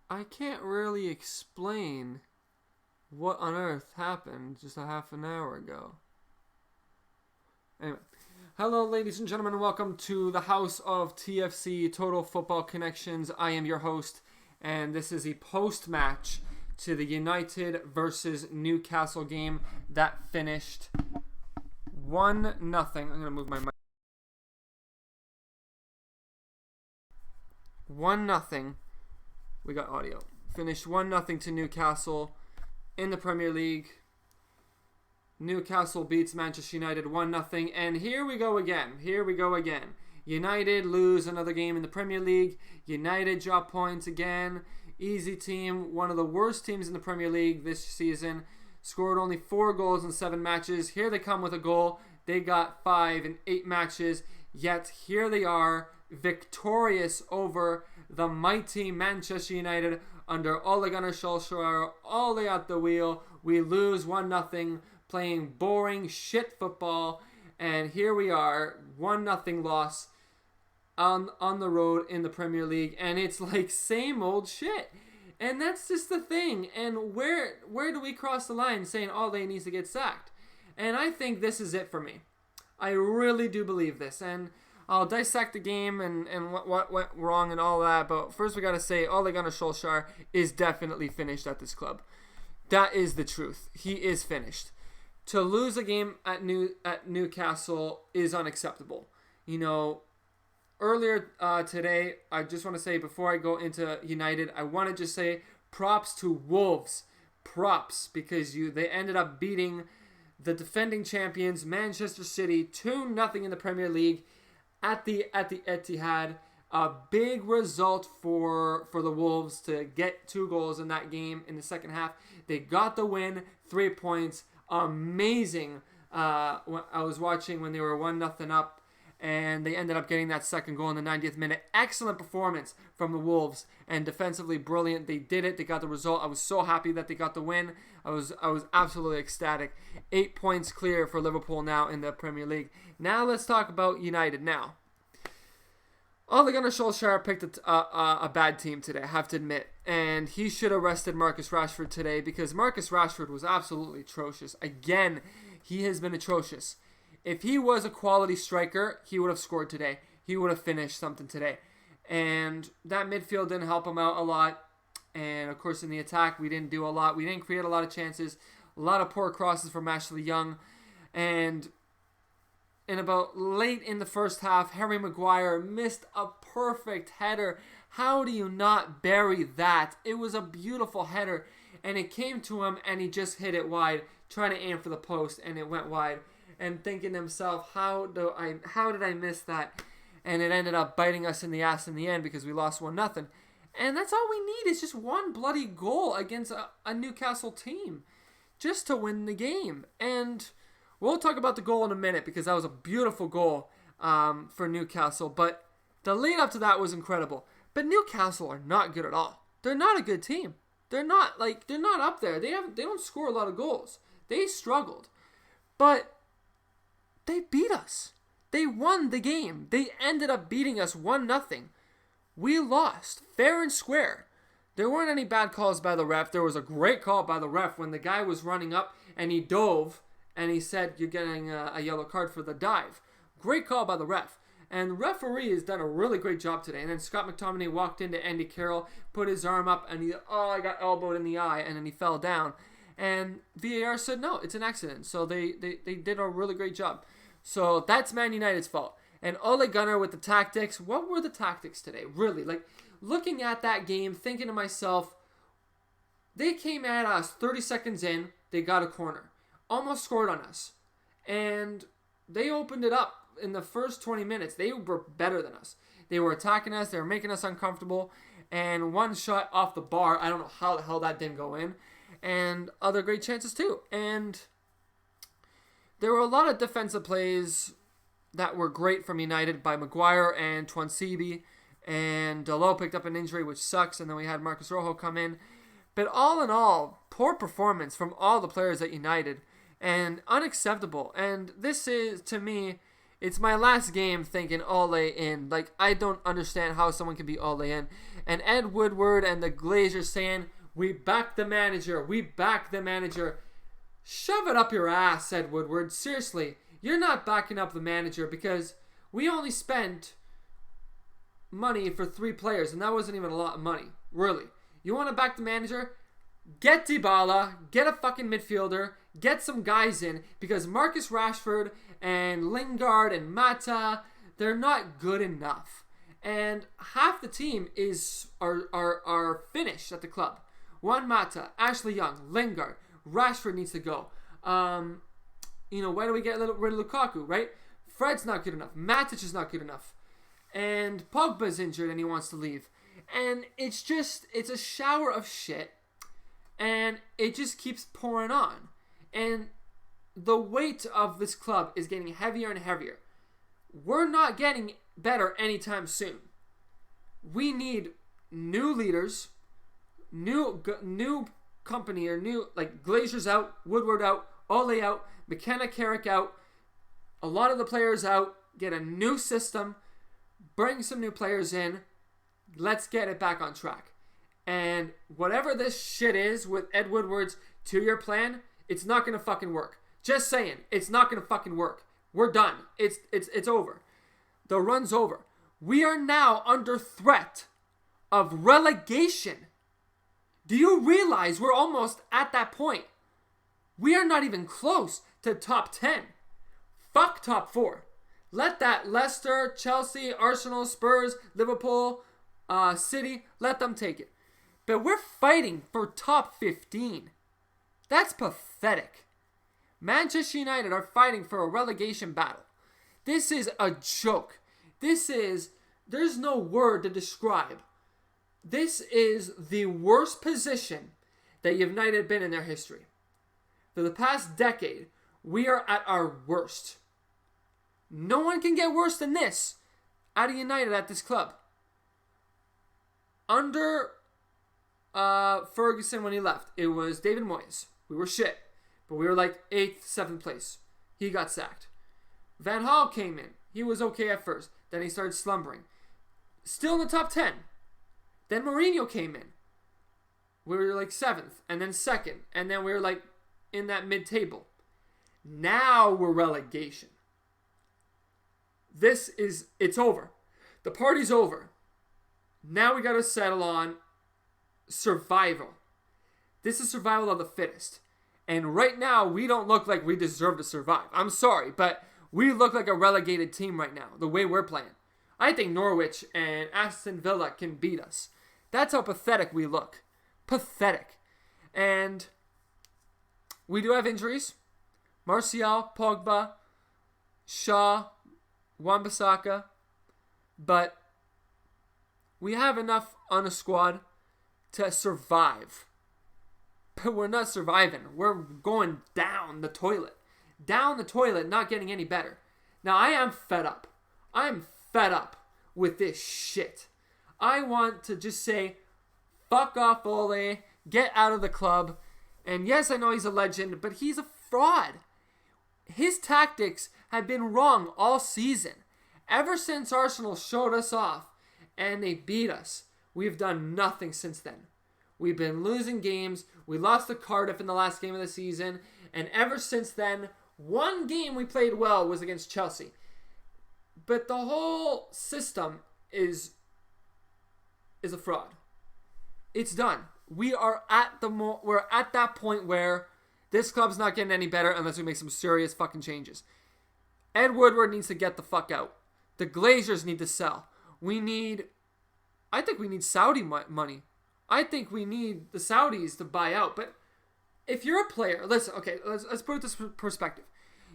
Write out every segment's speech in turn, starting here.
I can't really explain what on earth happened just a half an hour ago. Anyway, hello, ladies and gentlemen, and welcome to the House of TFC Total Football Connections. I am your host, and this is a post-match to the United versus Newcastle game that finished 1-0. I'm going to move my mic. 1-0. We got audio. Finished 1-0 to Newcastle in the Premier League. Newcastle beats Manchester United 1-0. And here we go again. United lose another game in the Premier League. United drop points again. Easy team. One of the worst teams in the Premier League this season. Scored only 4 goals in 7 matches. Here they come with a goal. They got 5 in 8 matches. Yet here they are, victorious over the mighty Manchester United under Ole Gunnar Solskjaer. Ole at the wheel. We lose 1-0. Playing boring shit football, and here we are, 1-0 loss on the road in the Premier League, and it's like same old shit. And that's just the thing. And where do we cross the line saying Ole needs to get sacked? And I think this is it for me. I really do believe this, and I'll dissect the game and what went wrong and all that. But first we gotta say Ole Gunnar Solskjaer is definitely finished at this club. That is the truth. He is finished. To lose a game at Newcastle is unacceptable. You know, earlier today, I just want to say before I go into United, I want to just say props to Wolves. Props, because they ended up beating the defending champions Manchester City 2-0 in the Premier League at the Etihad. A big result for the Wolves to get 2 goals in that game in the second half. They got the win, 3 points. Amazing. I was watching when they were 1-0 up, and they ended up getting that second goal in the 90th minute. Excellent performance from the Wolves, and defensively brilliant. They did it. They got the result. I was so happy that they got the win. I was absolutely ecstatic. 8 points clear for Liverpool now in the Premier League. Now let's talk about United now. Ole Gunnar Solskjaer picked a bad team today, I have to admit. And he should have rested Marcus Rashford today because Marcus Rashford was absolutely atrocious. Again, he has been atrocious. If he was a quality striker, he would have scored today. He would have finished something today. And that midfield didn't help him out a lot. And, of course, in the attack, we didn't do a lot. We didn't create a lot of chances. A lot of poor crosses from Ashley Young. And in about late in the first half, Harry Maguire missed a perfect header. How do you not bury that? It was a beautiful header, and it came to him, and he just hit it wide, trying to aim for the post, and it went wide. And thinking to himself, how did I miss that? And it ended up biting us in the ass in the end because we lost 1-0. And that's all we need is just one bloody goal against a Newcastle team just to win the game. And we'll talk about the goal in a minute because that was a beautiful goal for Newcastle. But the lead up to that was incredible. But Newcastle are not good at all. They're not a good team. They're not up there. They don't score a lot of goals. They struggled. But they beat us. They won the game. They ended up beating us 1-0. We lost fair and square. There weren't any bad calls by the ref. There was a great call by the ref when the guy was running up and he dove. And he said, you're getting a yellow card for the dive. Great call by the ref. And the referee has done a really great job today. And then Scott McTominay walked into Andy Carroll, put his arm up, and I got elbowed in the eye, and then he fell down. And VAR said, no, it's an accident. So they did a really great job. So that's Man United's fault. And Ole Gunnar with the tactics. What were the tactics today? Really, looking at that game, thinking to myself, they came at us 30 seconds in, they got a corner. Almost scored on us. And they opened it up in the first 20 minutes. They were better than us. They were attacking us. They were making us uncomfortable. And one shot off the bar. I don't know how the hell that didn't go in. And other great chances too. And there were a lot of defensive plays that were great from United by Maguire and Twansibi. And Dalot picked up an injury, which sucks. And then we had Marcus Rojo come in. But all in all, poor performance from all the players at United. And unacceptable. And this is, to me, It's my last game thinking Ole in. Like, I don't understand how someone can be Ole in. And Ed Woodward and the Glazers saying, we back the manager. We back the manager. Shove it up your ass, Ed Woodward. Seriously, you're not backing up the manager because we only spent money for 3 players, and that wasn't even a lot of money. Really. You want to back the manager? Get Dybala, get a fucking midfielder, get some guys in, because Marcus Rashford and Lingard and Mata, they're not good enough. And half the team are finished at the club. Juan Mata, Ashley Young, Lingard, Rashford needs to go. Why do we get rid of Lukaku, right? Fred's not good enough. Matic is not good enough. And Pogba's injured and he wants to leave. And it's a shower of shit. And it just keeps pouring on. And the weight of this club is getting heavier and heavier. We're not getting better anytime soon. We need new leaders, new company, or new, like, Glazers out, Woodward out, Ole out, McKenna Carrick out, a lot of the players out, get a new system, bring some new players in, let's get it back on track. And whatever this shit is with Ed Woodward's 2-year plan, it's not going to fucking work. Just saying, it's not going to fucking work. We're done. It's over. The run's over. We are now under threat of relegation. Do you realize we're almost at that point? We are not even close to top 10. Fuck top 4. Let that Leicester, Chelsea, Arsenal, Spurs, Liverpool, City, let them take it. But we're fighting for top 15. That's pathetic. Manchester United are fighting for a relegation battle. This is a joke. There's no word to describe. This is the worst position that United have been in their history. For the past decade, we are at our worst. No one can get worse than this out of United at this club. Under Ferguson when he left, it was David Moyes. We were shit, but we were like 8th, 7th place. He got sacked. Van Gaal came in. He was okay at first. Then he started slumbering. Still in the top 10. Then Mourinho came in. We were like 7th, and then 2nd, and then we were like in that mid-table. Now we're relegation. It's over. The party's over. Now we got to settle on survival. This is survival of the fittest. And right now, we don't look like we deserve to survive. I'm sorry, but we look like a relegated team right now, the way we're playing. I think Norwich and Aston Villa can beat us. That's how pathetic we look. Pathetic. And we do have injuries. Martial, Pogba, Shaw, Wan-Bissaka. But we have enough on a squad to survive. But we're not surviving. We're going down the toilet. Down the toilet, not getting any better. Now, I am fed up. I'm fed up with this shit. I want to just say, fuck off, Ole. Get out of the club. And yes, I know he's a legend, but he's a fraud. His tactics have been wrong all season. Ever since Arsenal showed us off and they beat us, we've done nothing since then. We've been losing games. We lost to Cardiff in the last game of the season. And ever since then, one game we played well was against Chelsea. But the whole system is a fraud. It's done. We are we're at that point where this club's not getting any better unless we make some serious fucking changes. Ed Woodward needs to get the fuck out. The Glazers need to sell. I think we need Saudi money. I think we need the Saudis to buy out. But if you're a player, listen, okay, let's put this perspective.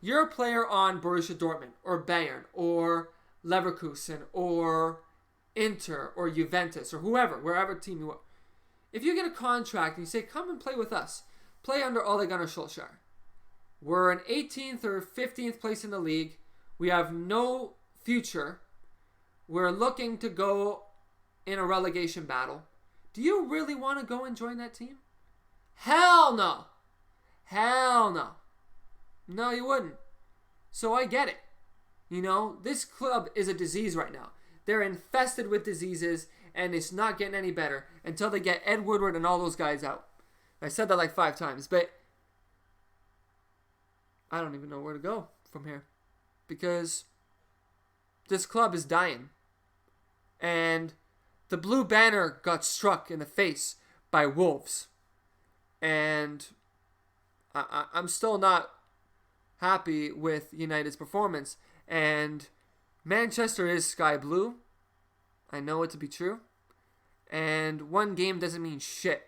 You're a player on Borussia Dortmund or Bayern or Leverkusen or Inter or Juventus or wherever team you are. If you get a contract and you say, come and play with us, play under Ole Gunnar Solskjaer. We're in 18th or 15th place in the league. We have no future. We're looking to go in a relegation battle. Do you really want to go and join that team? Hell no. Hell no. No, you wouldn't. So I get it. You know, this club is a disease right now. They're infested with diseases, and it's not getting any better until they get Ed Woodward and all those guys out. I said that like 5 times, but I don't even know where to go from here because this club is dying. And the blue banner got struck in the face by Wolves. And I'm still not happy with United's performance. And Manchester is sky blue. I know it to be true. And one game doesn't mean shit.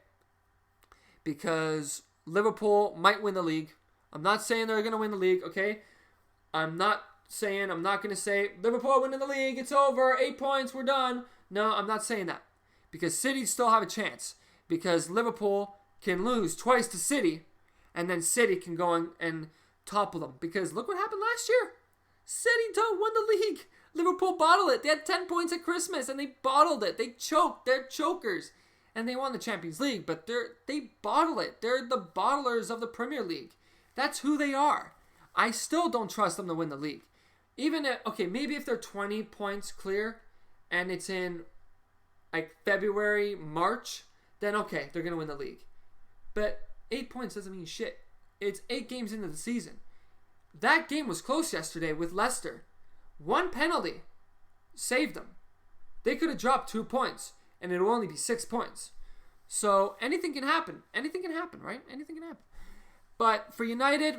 Because Liverpool might win the league. I'm not saying they're going to win the league, okay? I'm not going to say, Liverpool winning the league, it's over, 8 points, we're done. No, I'm not saying that. Because City still have a chance. Because Liverpool can lose twice to City, and then City can go and topple them. Because look what happened last year. City won the league. Liverpool bottled it. They had 10 points at Christmas, and they bottled it. They choked. They're chokers. And they won the Champions League, but they bottle it. They're the bottlers of the Premier League. That's who they are. I still don't trust them to win the league. Even if, okay, maybe if they're 20 points clear and it's in like February, March, then okay, they're going to win the league. But 8 points doesn't mean shit. It's 8 games into the season. That game was close yesterday with Leicester. One penalty saved them. They could have dropped 2 points and it will only be 6 points. So anything can happen. Anything can happen, right? Anything can happen. But for United,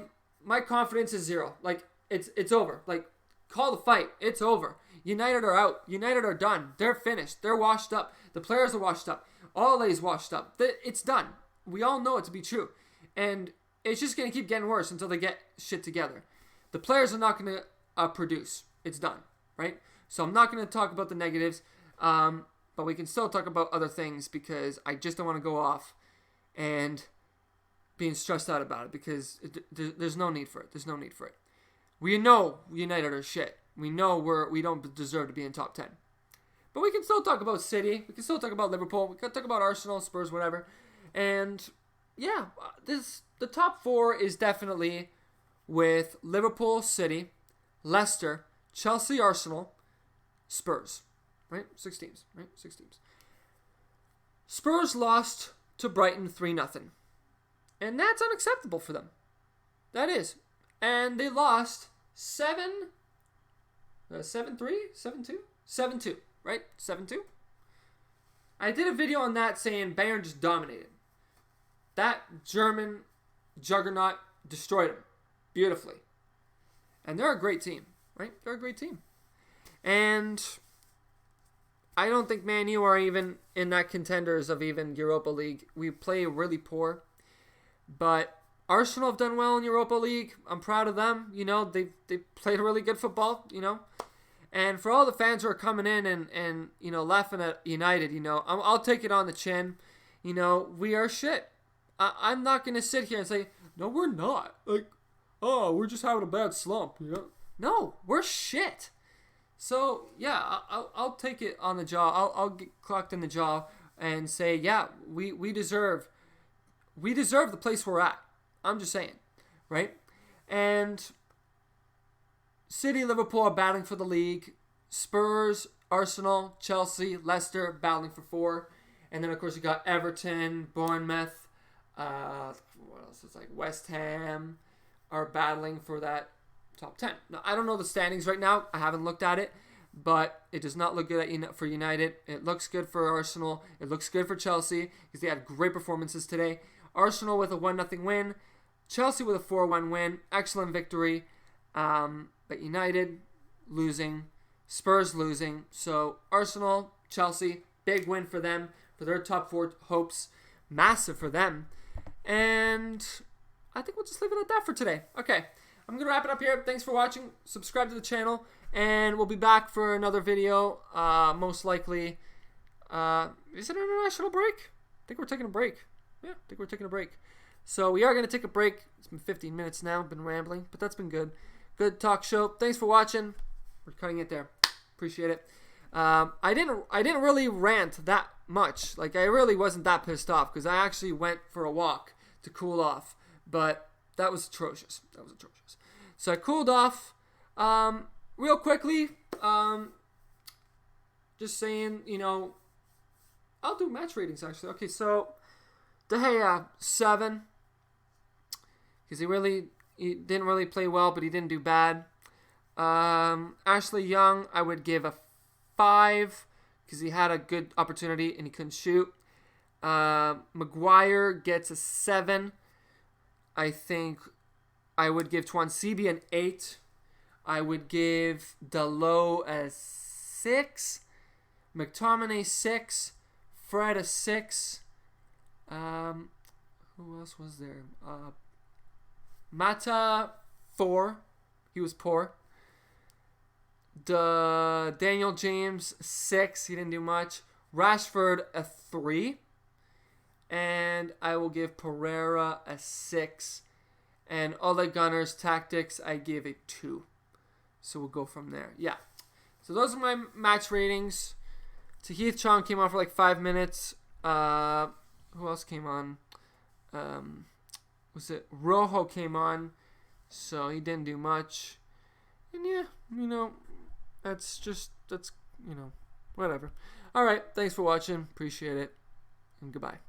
my confidence is 0. Like, it's over. Like, call the fight. It's over. United are out. United are done. They're finished. They're washed up. The players are washed up. Ole's washed up. It's done. We all know it to be true. And it's just going to keep getting worse until they get shit together. The players are not going to produce. It's done, right? So I'm not going to talk about the negatives, but we can still talk about other things because I just don't want to go off and being stressed out about it because there's no need for it. There's no need for it. We know United are shit. We know we don't deserve to be in top 10. But we can still talk about City. We can still talk about Liverpool. We can talk about Arsenal, Spurs, whatever. And yeah, the top 4 is definitely with Liverpool, City, Leicester, Chelsea, Arsenal, Spurs. Right? 6 teams. Right? 6 teams. Spurs lost to Brighton 3-0. And that's unacceptable for them. That is. And they lost 7-3? 7-2? 7-2. Right? 7-2? I did a video on that saying Bayern just dominated. That German juggernaut destroyed them beautifully. And they're a great team. Right? They're a great team. And I don't think Man U are even in that contenders of even Europa League. We play really poor. But Arsenal have done well in Europa League. I'm proud of them. You know, they played really good football, you know. And for all the fans who are coming in and you know, laughing at United, you know, I'll take it on the chin. You know, we are shit. I'm not going to sit here and say, no, we're not. Like, oh, we're just having a bad slump. You know? No, we're shit. So, yeah, I'll take it on the jaw. I'll get clocked in the jaw and say, yeah, we deserve the place we're at. I'm just saying, right? And City, Liverpool are battling for the league. Spurs, Arsenal, Chelsea, Leicester battling for 4. And then, of course, you got Everton, Bournemouth, what else? It's like West Ham are battling for that top 10. Now, I don't know the standings right now. I haven't looked at it, but it does not look good for United. It looks good for Arsenal. It looks good for Chelsea because they had great performances today. Arsenal with a 1-0 win. Chelsea with a 4-1 win. Excellent victory. But United losing. Spurs losing. So Arsenal, Chelsea, big win for them. For their top 4 hopes. Massive for them. And I think we'll just leave it at that for today. Okay. I'm going to wrap it up here. Thanks for watching. Subscribe to the channel. And we'll be back for another video. Most likely. Is it an international break? I think we're taking a break. Yeah, I think we're taking a break. So we are going to take a break. It's been 15 minutes now. Been rambling, but that's been good. Good talk show. Thanks for watching. We're cutting it there. Appreciate it. I didn't really rant that much. Like, I really wasn't that pissed off because I actually went for a walk to cool off. But that was atrocious. So I cooled off. We're real quickly, just saying, I'll do match ratings actually. Okay, so De Gea 7 because he didn't really play well, but he didn't do bad. Ashley Young, I would give a 5 because he had a good opportunity and he couldn't shoot. Maguire gets a 7. I think I would give Twansibi an 8. I would give Dalot a 6. McTominay 6. Fred a 6. Who else was there? Mata 4. He was poor. Daniel James 6. He didn't do much. Rashford a 3. And I will give Pereira a 6. And Ole Gunnar's tactics, I give a 2. So we'll go from there. Yeah. So those are my match ratings. Tahith Chong came on for like 5 minutes. Who else came on? Was it Rojo came on? So he didn't do much. And yeah, that's whatever. All right. Thanks for watching. Appreciate it. And goodbye.